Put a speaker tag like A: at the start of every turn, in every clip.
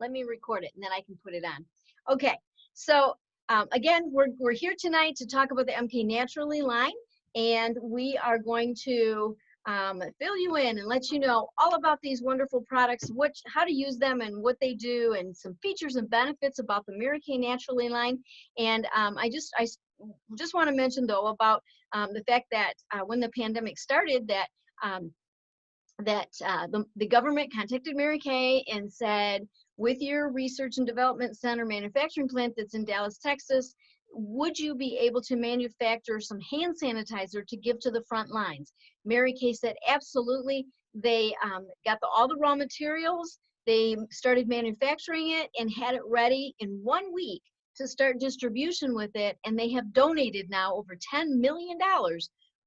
A: Let me record it and then I can put it on. Okay, so again, we're here tonight to talk about the MK Naturally line, and we are going to fill you in and let you know all about these wonderful products, how to use them and what they do, and some features and benefits about the Mary Kay Naturally line. And I just want to mention though about the fact that when the pandemic started, that the government contacted Mary Kay and said, with your research and development center manufacturing plant that's in Dallas, Texas, would you be able to manufacture some hand sanitizer to give to the front lines? Mary Kay said absolutely. They got all the raw materials, they started manufacturing it and had it ready in 1 week to start distribution with it, and they have donated now over $10 million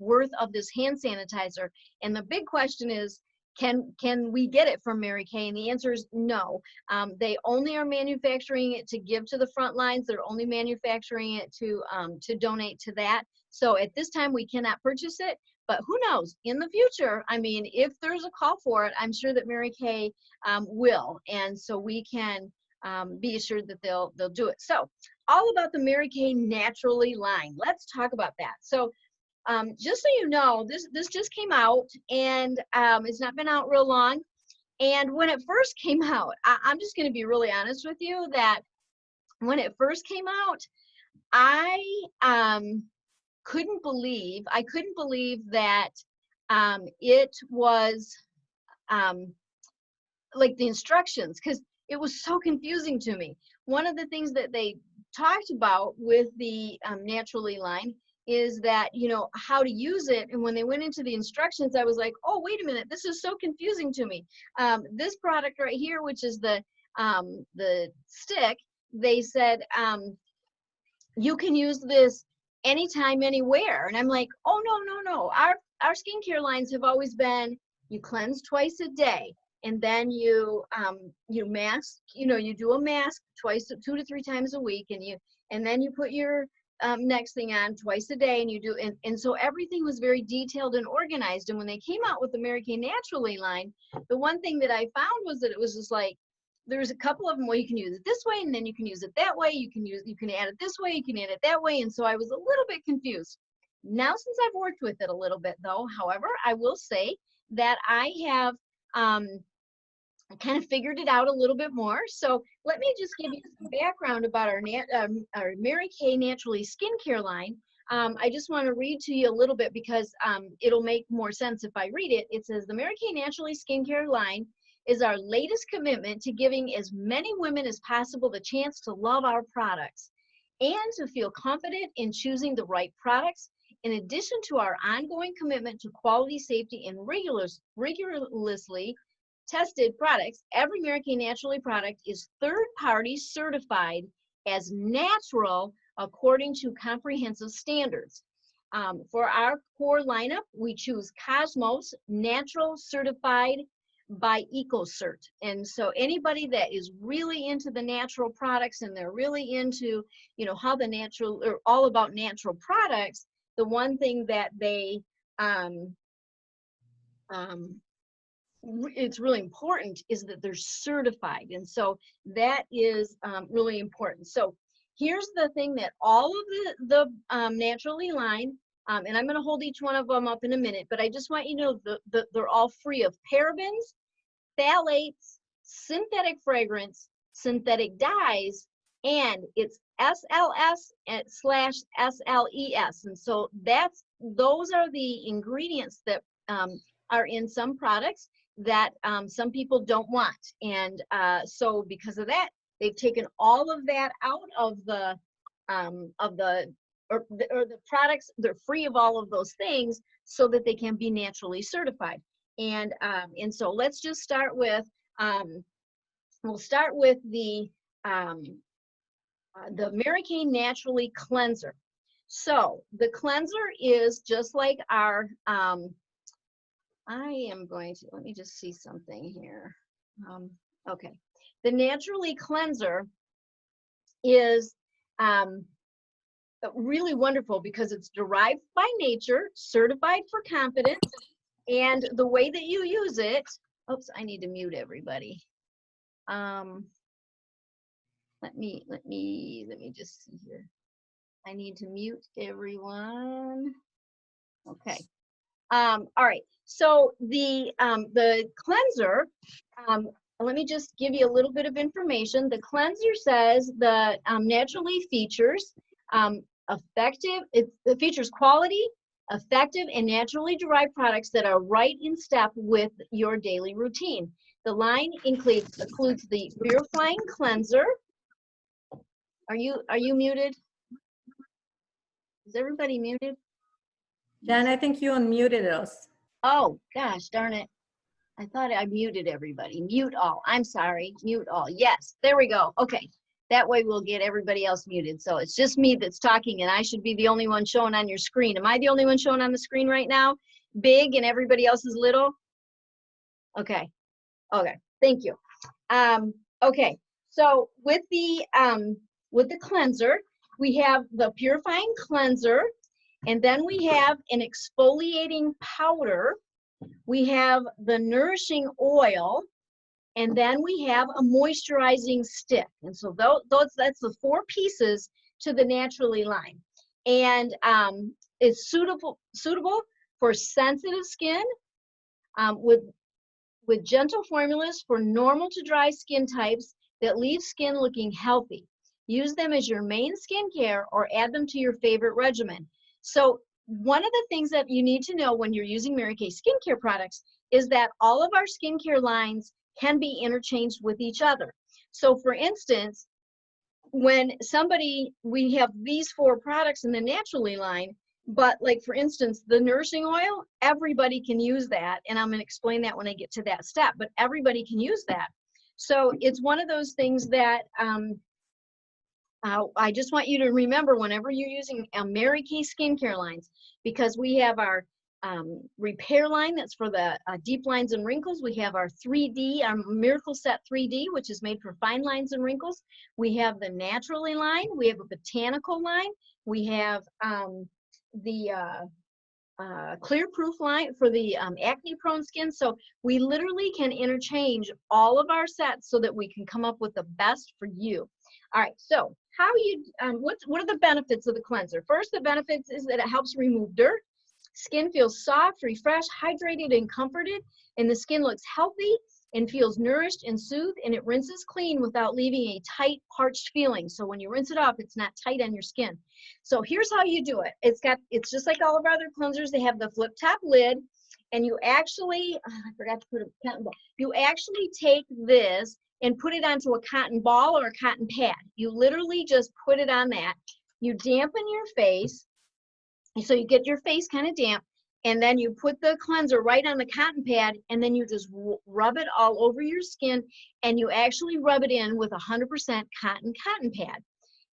A: worth of this hand sanitizer. And the big question is, can we get it from Mary Kay? And the answer is no. They only are manufacturing it to give to the front lines. They're only manufacturing it to donate to that. So at this time, we cannot purchase it. But who knows? In the future, I mean, if there's a call for it, I'm sure that Mary Kay will, and so we can be assured that they'll do it. So all about the Mary Kay Naturally line. Let's talk about that. So just so you know, this just came out, and it's not been out real long. And when it first came out, I'm just going to be really honest with you that when it first came out, I couldn't believe that it was like the instructions, because it was so confusing to me. One of the things that they talked about with the Naturally line is that, you know, how to use it. And when they went into the instructions, I was like, oh, wait a minute, this is so confusing to me. This product right here, which is the stick, they said you can use this anytime, anywhere. And I'm like, oh, no. Our skincare lines have always been, you cleanse twice a day, and then you mask, you do a mask 2 to 3 times a week, and then you put your next thing on twice a day, and you do, and so everything was very detailed and organized. And when they came out with the Mary Kay Naturally line, the one thing that I found was that it was just like, there's a couple of them where you can use it this way, and then you can use it that way, you can add it this way, you can add it that way. And so I was a little bit confused. Now, since I've worked with it a little bit though, however, I will say that I have kind of figured it out a little bit more. So let me just give you some background about our Mary Kay Naturally skincare line. I just want to read to you a little bit because it'll make more sense if I read it. It says, the Mary Kay Naturally skincare line is our latest commitment to giving as many women as possible the chance to love our products and to feel confident in choosing the right products. In addition to our ongoing commitment to quality, safety, and rigorously tested products, every Mary Kay Naturally product is third-party certified as natural according to comprehensive standards. For our core lineup, we choose Cosmos Natural Certified by EcoCert. And so anybody that is really into the natural products and they're really into, how the natural, or all about natural products, the one thing that they it's really important is that they're certified. And so that is really important. So here's the thing that all of the Naturally line, and I'm going to hold each one of them up in a minute, but I just want you to know that they're all free of parabens, phthalates, synthetic fragrance, synthetic dyes, and it's SLS/SLES. And so those are the ingredients that are in some products that some people don't want. And so because of that, they've taken all of that out of the products. They're free of all of those things so that they can be naturally certified. And so let's just start with, we'll start with the Mary Kay Naturally cleanser. So the cleanser is just like our, I am going to, let me just see something here. Okay, the Naturally cleanser is really wonderful because it's derived by nature, certified for confidence, and the way that you use it, oops, I need to mute everybody. let me just see here. I need to mute everyone. Okay. All right. So the cleanser, let me just give you a little bit of information. The cleanser says the naturally features it features quality, effective, and naturally derived products that are right in step with your daily routine. The line includes the Purifying Cleanser. Are you muted? Is everybody muted?
B: Dan, I think you unmuted us.
A: Oh, gosh, darn it. I thought I muted everybody. Mute all. I'm sorry. Mute all. Yes, there we go. Okay. That way we'll get everybody else muted. So it's just me that's talking and I should be the only one showing on your screen. Am I the only one showing on the screen right now? Big and everybody else is little? Okay. Okay. Thank you. Okay. So with the cleanser, we have the Purifying Cleanser, and then we have an exfoliating powder. We have the nourishing oil, and then we have a moisturizing stick. And so that's the 4 pieces to the Naturally line. And it's suitable for sensitive skin, with gentle formulas for normal to dry skin types that leave skin looking healthy. Use them as your main skincare or add them to your favorite regimen. So one of the things that you need to know when you're using Mary Kay skincare products is that all of our skincare lines can be interchanged with each other. So for instance, when we have these 4 products in the Naturally line, but like for instance, the nourishing oil, everybody can use that. And I'm going to explain that when I get to that step, but everybody can use that. So it's one of those things that I just want you to remember whenever you're using Mary Kay skincare lines, because we have our repair line that's for the deep lines and wrinkles. We have our 3D, our Miracle Set 3D, which is made for fine lines and wrinkles. We have the Naturally line. We have a botanical line. We have the clear proof line for the acne prone skin. So we literally can interchange all of our sets so that we can come up with the best for you. All right, so how what are the benefits of the cleanser? First, the benefits is that it helps remove dirt. Skin feels soft, refreshed, hydrated, and comforted, and the skin looks healthy and feels nourished and soothed, and it rinses clean without leaving a tight, parched feeling. So when you rinse it off, it's not tight on your skin. So here's how you do it. It's just like all of our other cleansers. They have the flip top lid, and you actually, I forgot to put a cotton ball. You actually take this and put it onto a cotton ball or a cotton pad. You literally just put it on that. You dampen your face, so you get your face kind of damp, and then you put the cleanser right on the cotton pad, and then you just rub it all over your skin, and you actually rub it in with 100% cotton pad.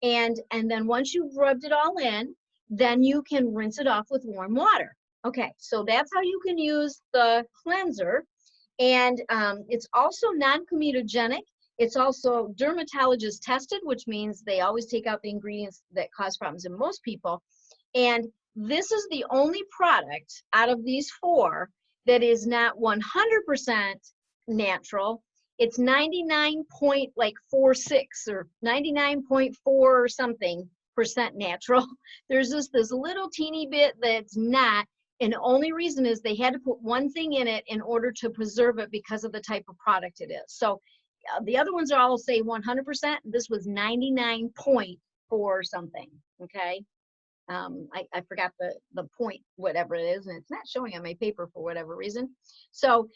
A: And then once you've rubbed it all in, then you can rinse it off with warm water. Okay, so that's how you can use the cleanser. And it's also non-comedogenic. It's also dermatologist tested, which means they always take out the ingredients that cause problems in most people. And this is the only product out of these 4 that is not 100% natural. It's 99.46 or 99.4 or something % natural. There's just this little teeny bit that's not, and the only reason is they had to put one thing in it in order to preserve it because of the type of product it is. So the other ones are all say 100%. This was 99.4 something, okay? I forgot the point, whatever it is, and it's not showing on my paper for whatever reason. So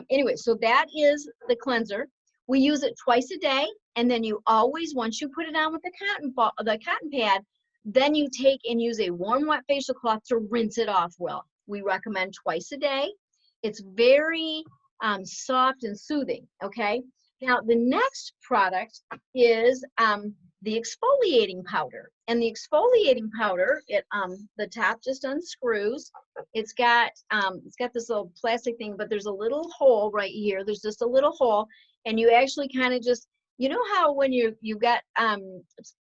A: anyway, so that is the cleanser. We use it twice a day, and then you always, once you put it on with the cotton pad, then you take and use a warm, wet facial cloth to rinse it off well. We recommend twice a day. It's very soft and soothing, okay? Now, the next product is the exfoliating powder. And the exfoliating powder, the top just unscrews. It's got this little plastic thing, but there's a little hole right here. There's just a little hole, and you actually kind of just, you know how when you've got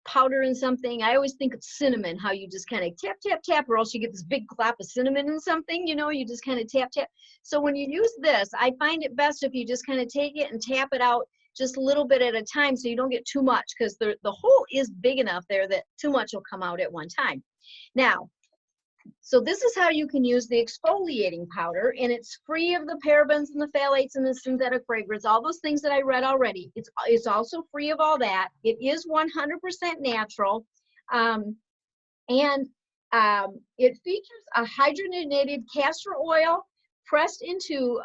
A: powder in something, I always think of cinnamon, how you just kind of tap, tap, tap, or else you get this big glop of cinnamon in something, you know, you just kind of tap, tap. So when you use this, I find it best if you just kind of take it and tap it out just a little bit at a time so you don't get too much, because the hole is big enough there that too much will come out at one time. Now, so this is how you can use the exfoliating powder, and it's free of the parabens and the phthalates and the synthetic fragrance, all those things that I read already. It's also free of all that. It is 100% natural, and it features a hydrogenated castor oil pressed into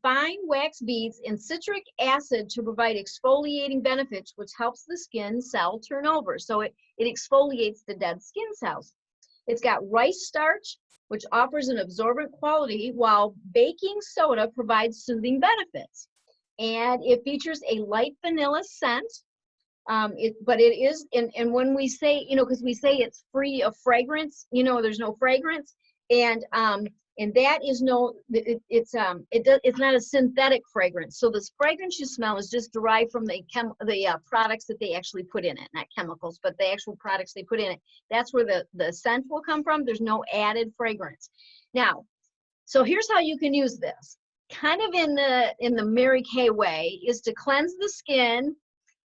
A: fine wax beads and citric acid to provide exfoliating benefits, which helps the skin cell turnover. So it exfoliates the dead skin cells. It's got rice starch, which offers an absorbent quality, while baking soda provides soothing benefits. And it features a light vanilla scent. But it is, and when we say, you know, because we say it's free of fragrance, you know, there's no fragrance, and that is no, it's not a synthetic fragrance. So this fragrance you smell is just derived from the products that they actually put in it, not chemicals, but the actual products they put in it. That's where the scent will come from. There's no added fragrance. Now, so here's how you can use this, kind of in the Mary Kay way, is to cleanse the skin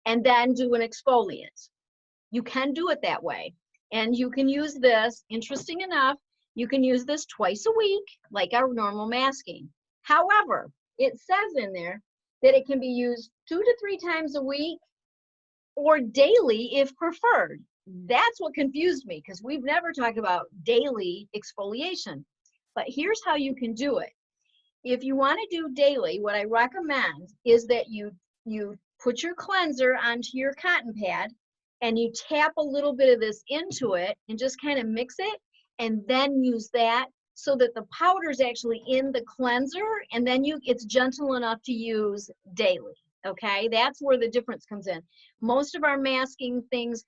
A: and then do an exfoliant. You can do it that way. And you can use this, interesting enough, you can use this twice a week, like our normal masking. However, it says in there that it can be used 2 to 3 times a week or daily if preferred. That's what confused me, because we've never talked about daily exfoliation. But here's how you can do it. If you want to do daily, what I recommend is that you put your cleanser onto your cotton pad and you tap a little bit of this into it and just kind of mix it, and then use that so that the powder is actually in the cleanser, and then it's gentle enough to use daily. Okay, that's where the difference comes in. Most of our masking things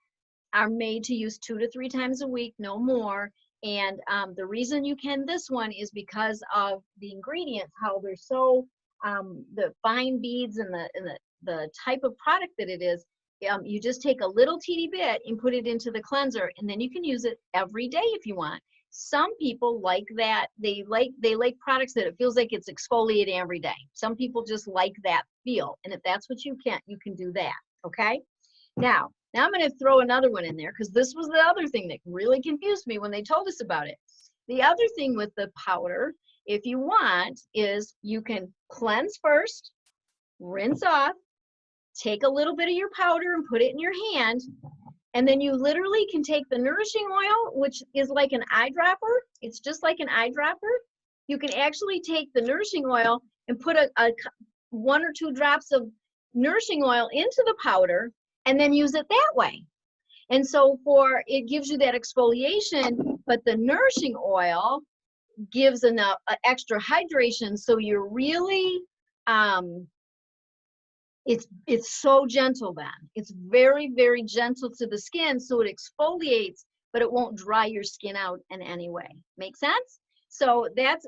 A: are made to use 2 to 3 times a week, no more. And the reason you can this one is because of the ingredients, how they're so the fine beads and the type of product that it is. You just take a little teeny bit and put it into the cleanser, and then you can use it every day if you want. Some people like that. They like products that it feels like it's exfoliating every day. Some people just like that feel, and if that's what you can do that. Okay. Now I'm going to throw another one in there, because this was the other thing that really confused me when they told us about it. The other thing with the powder, if you want, is you can cleanse first, rinse off, take a little bit of your powder and put it in your hand, and then you literally can take the nourishing oil, which is like an eyedropper. It's just like an eyedropper. You can actually take the nourishing oil and put a 1 or 2 drops of nourishing oil into the powder, and then use it that way. And so it gives you that exfoliation, but the nourishing oil gives enough extra hydration, so you're really it's so gentle then. It's very, very gentle to the skin, so it exfoliates, but it won't dry your skin out in any way. Make sense? So that's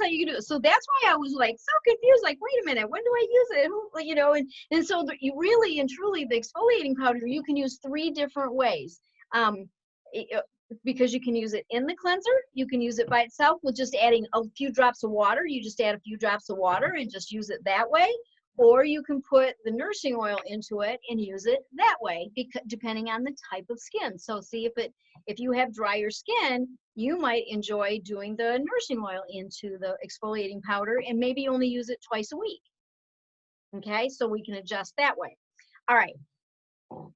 A: how you do it. So that's why I was like so confused, like, wait a minute, when do I use it? You know, and so you really and truly, the exfoliating powder, you can use 3 different ways. Because you can use it in the cleanser, you can use it by itself with just adding a few drops of water. You just add a few drops of water and just use it that way. Or you can put the nourishing oil into it and use it that way, because depending on the type of skin. So see, if you have drier skin, you might enjoy doing the nourishing oil into the exfoliating powder and maybe only use it twice a week. Okay, so we can adjust that way. All right.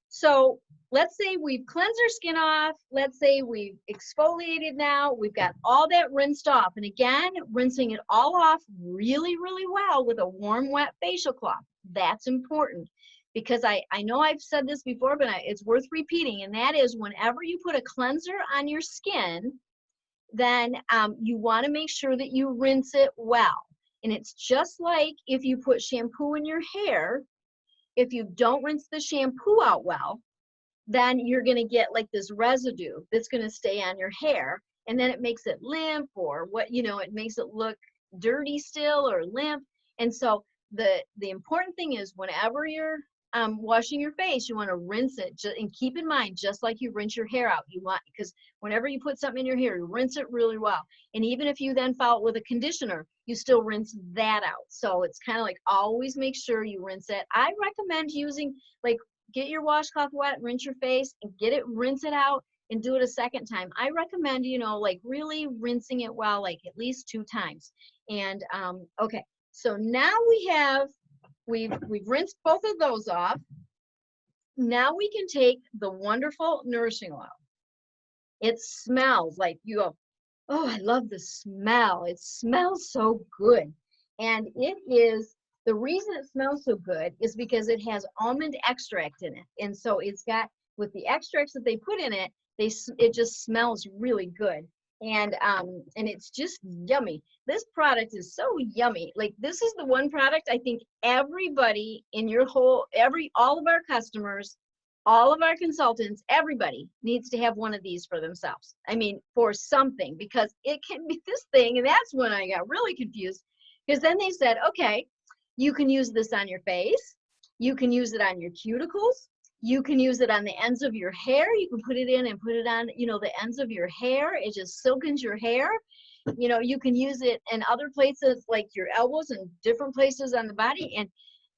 A: So let's say we've cleansed our skin off. Let's say we've exfoliated now. We've got all that rinsed off. And again, rinsing it all off really, really well with a warm, wet facial cloth. That's important, because I know I've said this before, but it's worth repeating. And that is, whenever you put a cleanser on your skin, then you want to make sure that you rinse it well. And it's just like if you put shampoo in your hair. If you don't rinse the shampoo out well, then you're going to get like this residue that's going to stay on your hair, and then it makes it limp, or it makes it look dirty still or limp. And so the important thing is, whenever you're washing your face, you want to rinse it. And keep in mind, just like you rinse your hair out, you want, because whenever you put something in your hair, you rinse it really well. And even if you then follow it with a conditioner, you still rinse that out. So it's kind of like always make sure you rinse it. I recommend using, like, get your washcloth wet, rinse your face, and rinse it out and do it a second time. I recommend, you know, like really rinsing it well, like at least 2 times. And okay, so now we've rinsed both of those off. Now we can take the wonderful nourishing oil. It smells like you go, oh, I love the smell. It smells so good. And it is, the reason it smells so good is because it has almond extract in it. And so it's got, with the extracts that they put in it, it just smells really good. And it's just yummy. This product is so yummy. Like, this is the one product I think everybody in your whole, all of our customers, all of our consultants, everybody needs to have one of these for themselves. I mean, for something, because it can be this thing. And that's when I got really confused, because then they said, okay, you can use this on your face. You can use it on your cuticles. You can use it on the ends of your hair. You can put it in and put it on, you know, the ends of your hair. It just silkens your hair. You know, you can use it in other places like your elbows and different places on the body.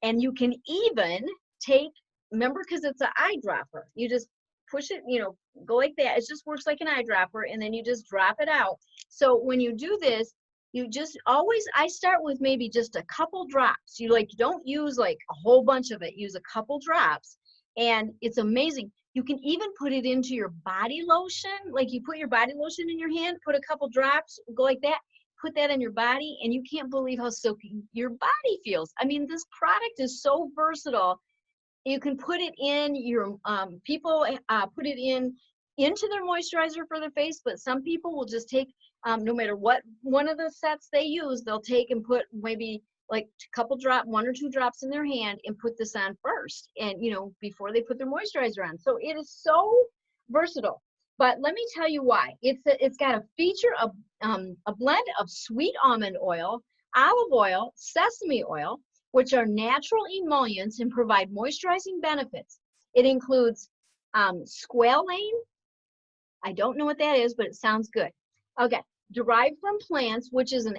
A: And you can even take, remember, because it's an eyedropper. You just push it, you know, go like that. It just works like an eyedropper, and then you just drop it out. So when you do this, you just always, I start with maybe just a couple drops. You like, don't use like a whole bunch of it. Use a couple drops. And it's amazing. You can even put it into your body lotion. Like, you put your body lotion in your hand, put a couple drops, go like that, put that in your body, and you can't believe how silky your body feels. I mean, this product is so versatile. You can put it in your, people put it into their moisturizer for their face, but some people will just take, no matter what one of the sets they use, they'll take and put maybe like a couple drop, 1 or 2 drops in their hand and put this on first, and you know, before they put their moisturizer on. So it is so versatile. But let me tell you why. It's got a feature of a blend of sweet almond oil, olive oil, sesame oil, which are natural emollients and provide moisturizing benefits. It includes squalane. I don't know what that is, but it sounds good. Okay, derived from plants, which is an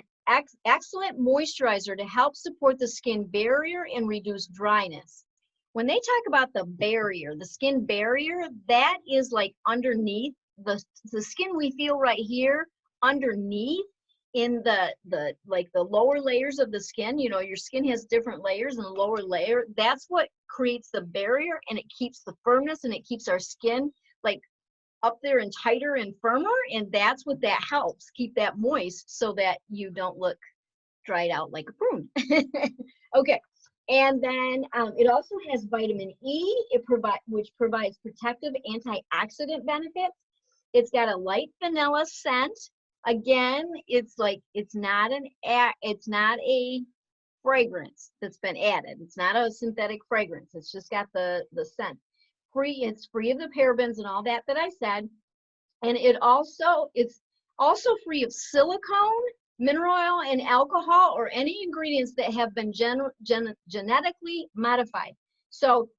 A: excellent moisturizer to help support the skin barrier and reduce dryness. When they talk about the barrier, the skin barrier, that is like underneath the skin we feel right here, underneath in the like the lower layers of the skin. You know, your skin has different layers, and the lower layer, that's what creates the barrier, and it keeps the firmness, and it keeps our skin like up there and tighter and firmer, and that's what that helps keep that moist, so that you don't look dried out like a prune. Okay, and then it also has vitamin E, which provides protective antioxidant benefits. It's got a light vanilla scent. Again, it's like, it's not a fragrance that's been added. It's not a synthetic fragrance. It's just got the scent. It's free of the parabens and all that I said. And it's also free of silicone, mineral oil, and alcohol, or any ingredients that have been genetically modified. So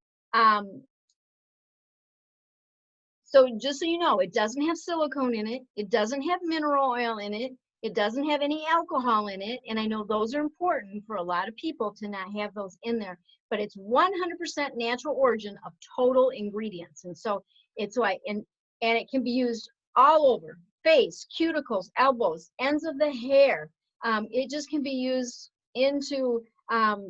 A: just so you know, it doesn't have silicone in it. It doesn't have mineral oil in it. It doesn't have any alcohol in it. And I know those are important for a lot of people to not have those in there, but it's 100% natural origin of total ingredients. And so it's why, and it can be used all over: face, cuticles, elbows, ends of the hair. It just can be used into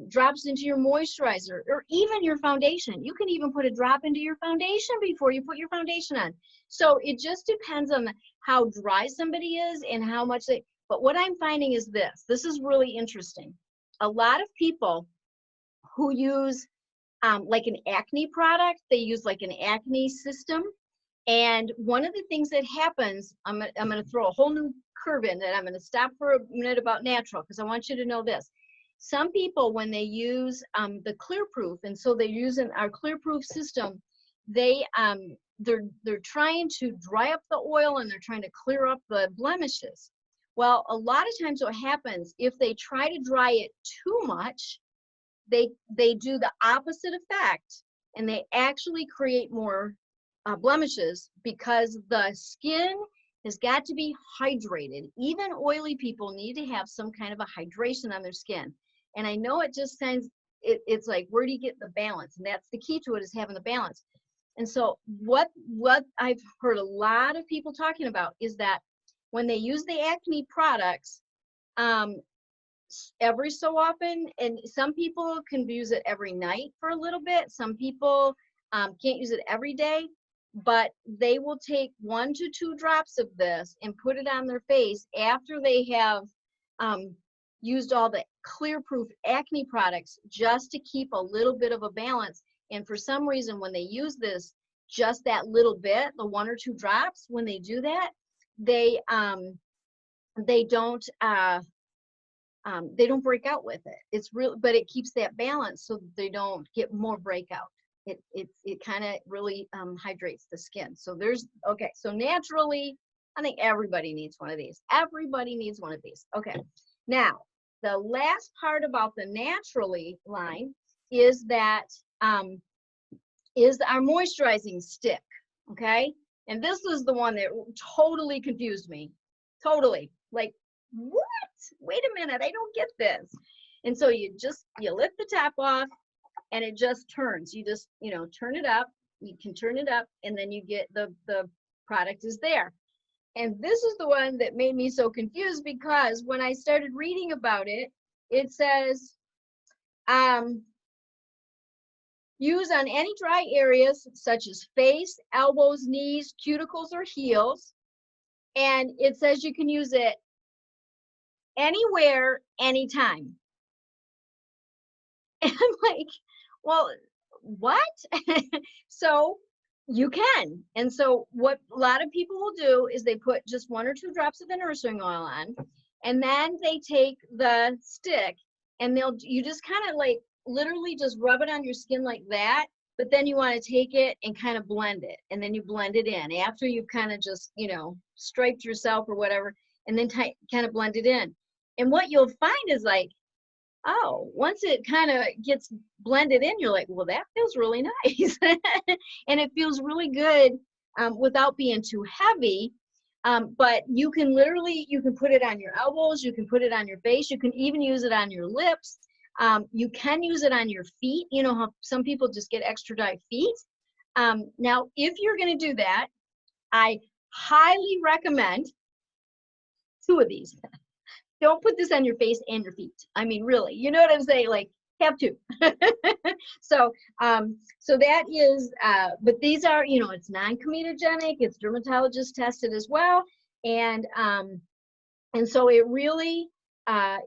A: drops into your moisturizer, or even your foundation. You can even put a drop into your foundation before you put your foundation on. So it just depends on how dry somebody is and how much but what I'm finding is this is really interesting. A lot of people who use like an acne product, they use like an acne system. And one of the things that happens, I'm going to throw a whole new curve in that. I'm going to stop for a minute about natural, because I want you to know this. Some people, when they use the Clearproof, and so they're using our Clearproof system, they're trying to dry up the oil, and they're trying to clear up the blemishes. Well, a lot of times what happens, if they try to dry it too much, they do the opposite effect, and they actually create more blemishes, because the skin has got to be hydrated. Even oily people need to have some kind of a hydration on their skin. And I know it just sounds, it's like, where do you get the balance? And that's the key to it, is having the balance. And so what I've heard a lot of people talking about is that when they use the acne products, every so often, and some people can use it every night for a little bit, some people can't use it every day, but they will take 1 to 2 drops of this and put it on their face after they have used all the clear proof acne products, just to keep a little bit of a balance. And for some reason, when they use this, just that little bit, the 1 or 2 drops, when they do that, they don't break out with it. It's real, but it keeps that balance so that they don't get more breakout. It kind of really hydrates the skin. So so naturally, I think everybody needs one of these. Everybody needs one of these. Okay. Now, the last part about the Naturally line is that is our moisturizing stick. Okay. And this is the one that totally confused me. Totally. Like, what? Wait a minute, I don't get this. And so you lift the top off, and it just turns. You just, turn it up. You can turn it up, and then you get the product is there. And this is the one that made me so confused, because when I started reading about it, it says, use on any dry areas such as face, elbows, knees, cuticles, or heels. And it says you can use it anywhere, anytime. And I'm like, well, what? So you can. And so what a lot of people will do is they put just 1 or 2 drops of the nourishing oil on, and then they take the stick, and you just kind of like literally just rub it on your skin like that. But then you want to take it and kind of blend it, and then you blend it in after you've kind of just, striped yourself or whatever, and then kind of blend it in. And what you'll find is like, oh, once it kind of gets blended in, you're like, well, that feels really nice. And it feels really good without being too heavy. But you can put it on your elbows, you can put it on your face, you can even use it on your lips. You can use it on your feet. You know how some people just get extra dry feet. Now, if you're going to do that, I highly recommend 2 of these. Don't put this on your face and your feet. I mean, really, you know what I'm saying? Like, have 2. So that is, but these are, it's non-comedogenic, it's dermatologist tested as well. And so it really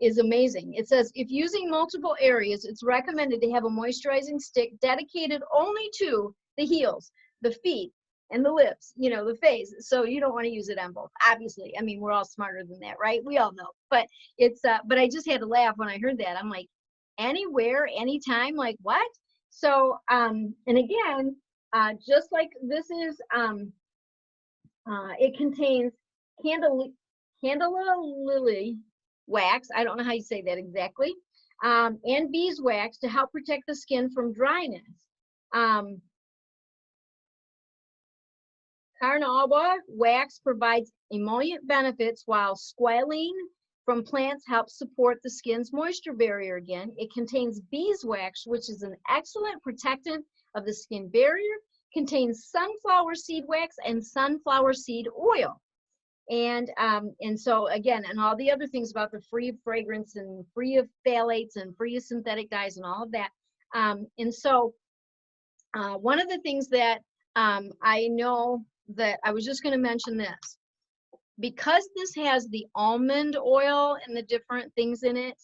A: is amazing. It says, if using multiple areas, it's recommended to have a moisturizing stick dedicated only to the heels, the feet, and the lips, the face. So you don't want to use it on both, obviously. I mean, we're all smarter than that, right? We all know. But but I just had to laugh when I heard that. I'm like, anywhere, anytime, like what? So, and again, just like this is, it contains Candela lily wax. I don't know how you say that exactly. And beeswax to help protect the skin from dryness. Carnauba wax provides emollient benefits, while squalene from plants helps support the skin's moisture barrier again. It contains beeswax, which is an excellent protectant of the skin barrier, contains sunflower seed wax and sunflower seed oil. And so again, and all the other things about the free of fragrance and free of phthalates and free of synthetic dyes and all of that. And so one of the things that I know that I was just going to mention this, because this has the almond oil and the different things in it,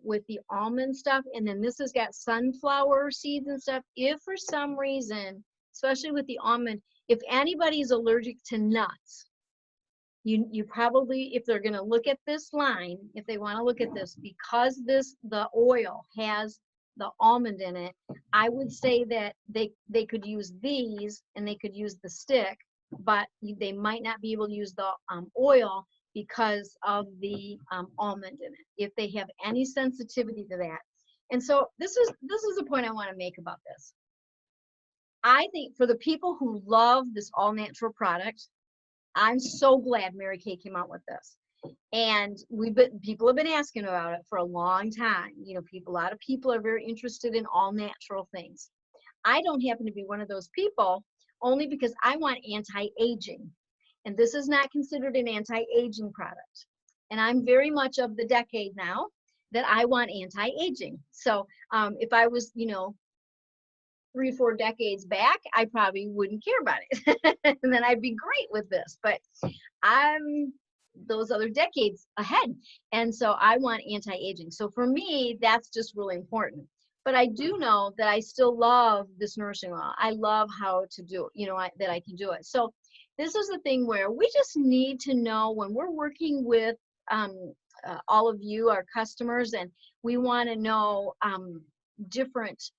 A: with the almond stuff, and then this has got sunflower seeds and stuff. If for some reason, especially with the almond, if anybody's allergic to nuts, you probably, if they're going to look at this line, if they want to look at this, because the oil has the almond in it, I would say that they could use these and they could use the stick, but they might not be able to use the oil because of the almond in it, if they have any sensitivity to that. And so this is the point I want to make about this. I think for the people who love this all natural product, I'm so glad Mary Kay came out with this. And people have been asking about it for a long time. You know, a lot of people are very interested in all natural things. I don't happen to be one of those people, only because I want anti-aging. And this is not considered an anti-aging product. And I'm very much of the decade now that I want anti-aging. So if I was, 3 or 4 decades back, I probably wouldn't care about it. And then I'd be great with this. But I'm those other decades ahead. And so I want anti-aging. So for me, that's just really important. But I do know that I still love this nourishing oil. I love how to do it, that I can do it. So this is the thing where we just need to know when we're working with all of you, our customers, and we want to know different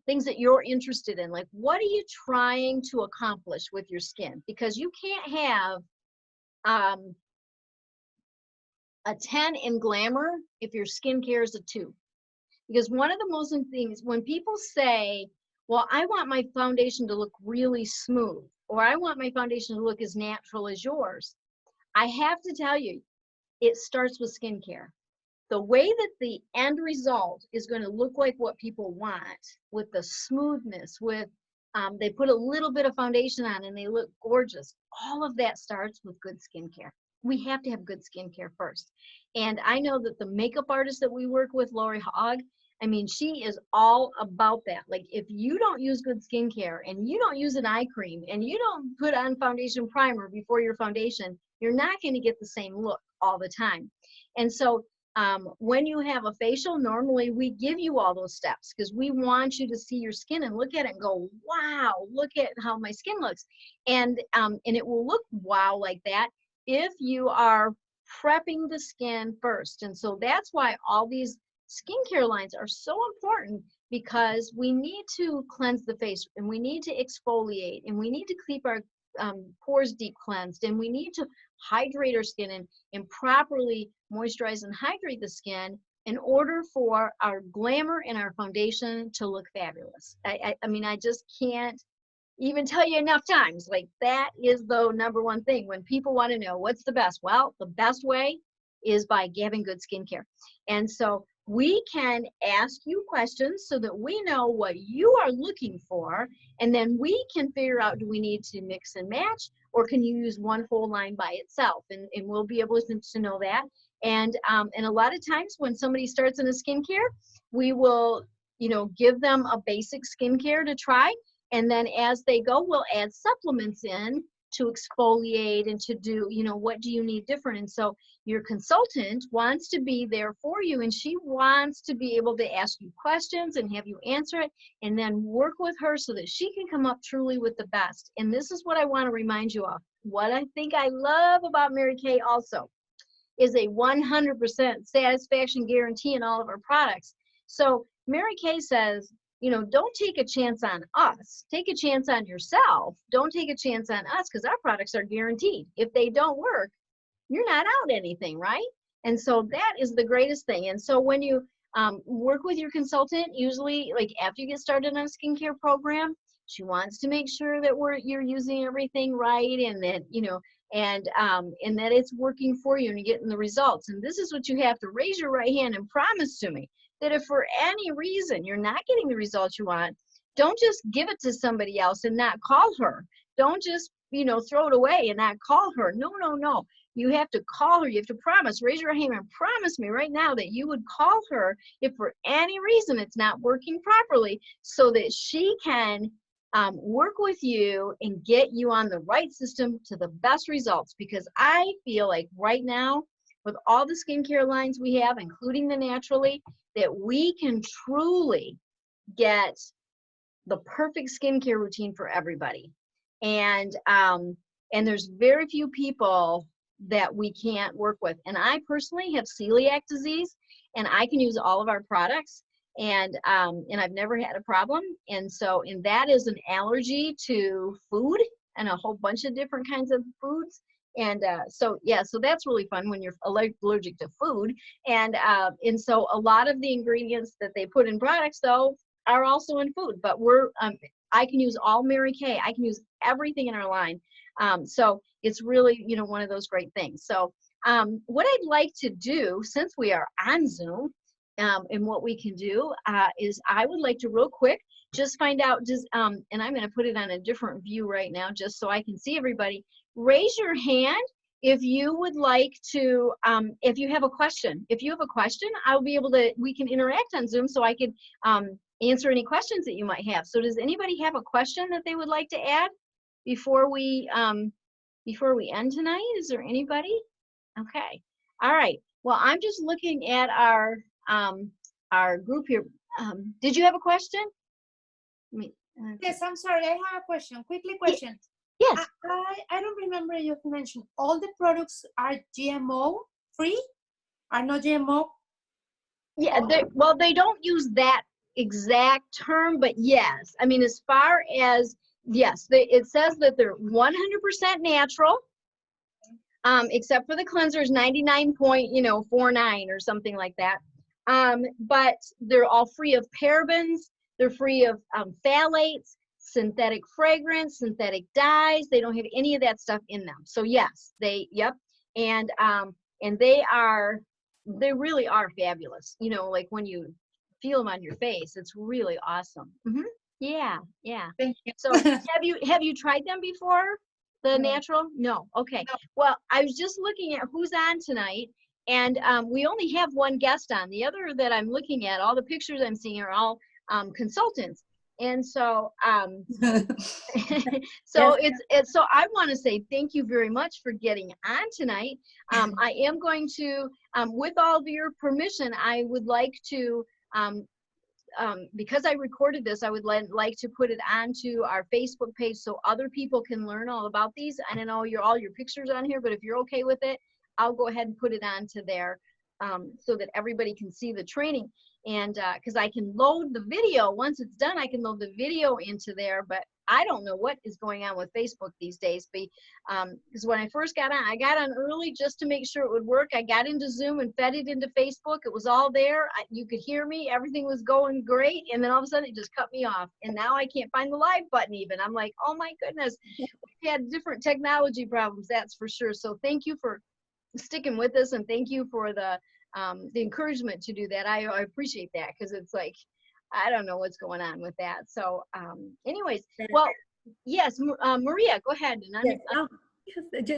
A: things that you're interested in. Like, what are you trying to accomplish with your skin? Because you can't have a 10 in glamour if your skincare is a 2. Because one of the most things, when people say, well, I want my foundation to look really smooth, or I want my foundation to look as natural as yours, I have to tell you, it starts with skincare. The way that the end result is going to look like what people want, with the smoothness, with they put a little bit of foundation on and they look gorgeous. All of that starts with good skincare. We have to have good skincare first. And I know that the makeup artist that we work with, Lori Hogg, I mean, she is all about that. Like, if you don't use good skincare and you don't use an eye cream and you don't put on foundation primer before your foundation, you're not going to get the same look all the time. And so when you have a facial, normally we give you all those steps because we want you to see your skin and look at it and go, wow, look at how my skin looks. And it will look wow like that if you are prepping the skin first. And so that's why all these skincare lines are so important, because we need to cleanse the face and we need to exfoliate and we need to keep our pores deep cleansed, and we need to hydrate our skin and properly moisturize and hydrate the skin in order for our glamour and our foundation to look fabulous. I mean, I just can't even tell you enough times, like, that is the number one thing when people want to know what's the best. Well, the best way is by having good skincare. And so we can ask you questions so that we know what you are looking for, and then we can figure out, do we need to mix and match, or can you use one whole line by itself? And we'll be able to know that. And a lot of times when somebody starts in a skincare, we will, give them a basic skincare to try. And then as they go, we'll add supplements in to exfoliate and to do, what do you need different? And so your consultant wants to be there for you, and she wants to be able to ask you questions and have you answer it, and then work with her so that she can come up truly with the best. And this is what I want to remind you of. What I think I love about Mary Kay also is a 100% satisfaction guarantee in all of our products. So Mary Kay says, don't take a chance on us. Take a chance on yourself. Don't take a chance on us, because our products are guaranteed. If they don't work, you're not out anything, right? And so that is the greatest thing. And so when you work with your consultant, usually like after you get started on a skincare program, she wants to make sure that you're using everything right, and that, and that it's working for you and you're getting the results. And this is what you have to raise your right hand and promise to me, that if for any reason you're not getting the results you want, don't just give it to somebody else and not call her. Don't just, throw it away and not call her. No, no, no. You have to call her. You have to promise, raise your hand and promise me right now that you would call her if for any reason it's not working properly, so that she can work with you and get you on the right system to the best results. Because I feel like right now, with all the skincare lines we have, including the Naturally, that we can truly get the perfect skincare routine for everybody. And there's very few people that we can't work with. And I personally have celiac disease, and I can use all of our products, and I've never had a problem. And that is an allergy to food and a whole bunch of different kinds of foods. And so yeah, so that's really fun when you're allergic to food. And so a lot of the ingredients that they put in products though are also in food. But I can use all Mary Kay. I can use everything in our line. So it's really, you know, one of those great things. So what I'd like to do, since we are on Zoom, and what we can do is I would like to real quick just find out, and I'm going to put it on a different view right now just so I can see everybody. Raise your hand if you would like to, if you have a question. If you have a question, I'll be able to, we can interact on Zoom so I can answer any questions that you might have. So does anybody have a question that they would like to add before we end tonight? Is there anybody? Okay. All right. Well, I'm just looking at our group here. Did you have a question?
C: Yes, I'm sorry. I have a question. Quickly question.
A: Yes.
C: I don't remember you mentioned all the products are GMO free? Are not GMO?
A: Yeah. Well, they don't use that exact term, but yes. I mean, as far as yes, it says that they're 100% natural. Except for the cleansers, 99.49 or something like that. But they're all free of parabens. They're free of phthalates, synthetic fragrance, synthetic dyes. They don't have any of that stuff in them. So yes, yep. And they really are fabulous. You know, like when you feel them on your face, it's really awesome. Yeah, yeah.
C: Thank you.
A: So have you tried them before? The natural? No. Okay.
C: No.
A: Well, I was just looking at who's on tonight, and we only have one guest on. The other that I'm looking at, all the pictures I'm seeing are all consultants. And so, so it's so I want to say thank you very much for getting on tonight. I am going to, with all of your permission, I would like to, because I recorded this, I would like to put it onto our Facebook page so other people can learn all about these. I don't know all your pictures on here, but if you're okay with it, I'll go ahead and put it onto there so that everybody can see the training. And because I can load the video, once it's done, I can load the video into there, but I don't know what is going on with Facebook these days. Because when I first got on, I got on early just to make sure it would work. I got into Zoom and fed it into Facebook. It was all there. You could hear me. Everything was going great. And then all of a sudden it just cut me off. And now I can't find the live button even. I'm like, oh my goodness. We had different technology problems, that's for sure. So thank you for sticking with us, and thank you for the encouragement to do that. I appreciate that, because it's like, I don't know what's going on with that. So anyways, well, yes, Maria, go ahead.
B: Yes.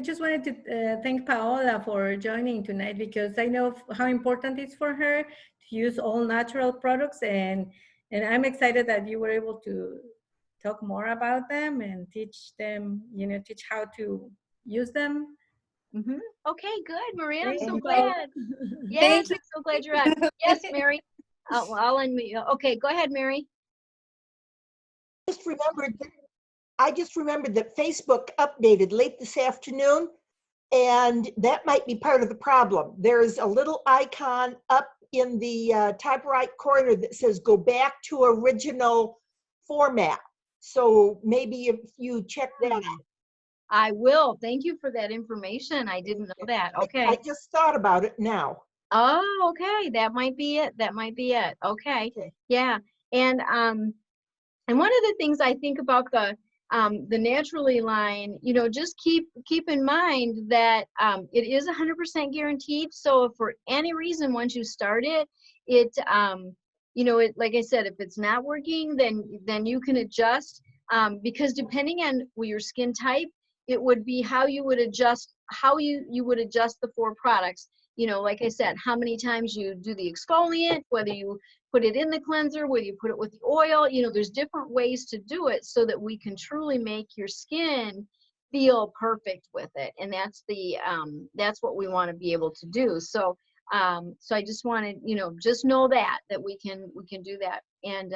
B: Just wanted to thank Paola for joining tonight, because I know how important it is for her to use all natural products, and I'm excited that you were able to talk more about them and teach them, teach how to use them.
A: Okay, good, Maria. I'm so
C: Thank
A: glad.
C: you.
A: Yes, I'm so glad you're on. Yes, Mary. I'll unmute you. Okay, go ahead, Mary.
D: I just remembered that Facebook updated late this afternoon, and that might be part of the problem. There's a little icon up in the top right corner that says go back to original format. So maybe if you check that out.
A: I will. Thank you for that information. I didn't know that. Okay.
D: I just thought about it now.
A: Oh, okay. That might be it. That might be it. Okay. Yeah. And one of the things I think about the Naturally line, just keep in mind that it is 100% guaranteed. So if for any reason, once you start it, it like I said, if it's not working, then you can adjust, because depending on your skin type, it would be how you would adjust, you would adjust the 4 products. Like I said, how many times you do the exfoliant, whether you put it in the cleanser, whether you put it with the oil, there's different ways to do it so that we can truly make your skin feel perfect with it. And that's what we want to be able to do. So I just wanted, just know that we can do that. And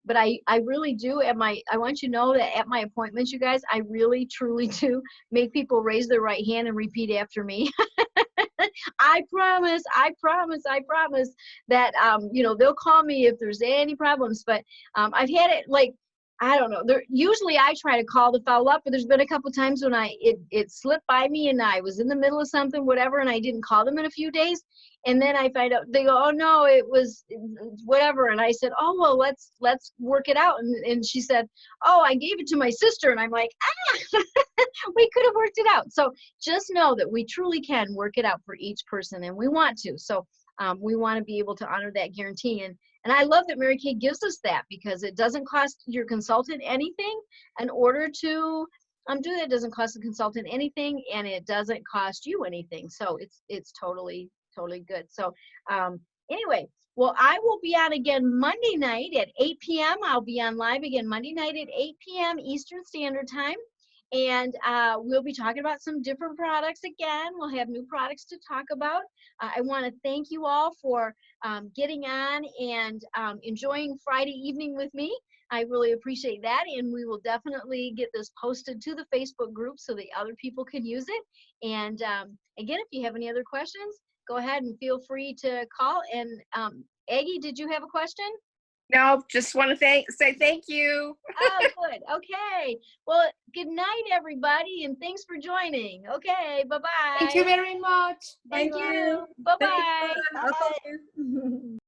A: but I really do I want you to know that at my appointments, you guys, I really truly do make people raise their right hand and repeat after me. I promise that, they'll call me if there's any problems, but I've had it, like, I don't know. Usually I try to call to follow up, but there's been a couple times when it slipped by me and I was in the middle of something, whatever, and I didn't call them in a few days. And then I find out, they go, oh no, it was whatever. And I said, oh, well, let's work it out. And she said, oh, I gave it to my sister. And I'm like, we could have worked it out. So just know that we truly can work it out for each person, and we want to. So we want to be able to honor that guarantee. And I love that Mary Kay gives us that, because it doesn't cost your consultant anything in order to do that. It doesn't cost the consultant anything, and it doesn't cost you anything. So it's totally good. So anyway, well, I will be on again Monday night at 8 p.m. I'll be on live again Monday night at 8 p.m. Eastern Standard Time. And we'll be talking about some different products again. We'll have new products to talk about. I want to thank you all for getting on and enjoying Friday evening with me. I really appreciate that. And we will definitely get this posted to the Facebook group so that other people can use it. And again, if you have any other questions, go ahead and feel free to call. And Aggie, did you have a question?
E: No, just want to say thank you.
A: Oh, good. Okay. Well, good night, everybody, and thanks for joining. Okay. Bye-bye.
C: Thank you very much.
A: Thank
B: Bye-bye.
A: you. Bye-bye.
B: Thanks, Paula. I'll call you.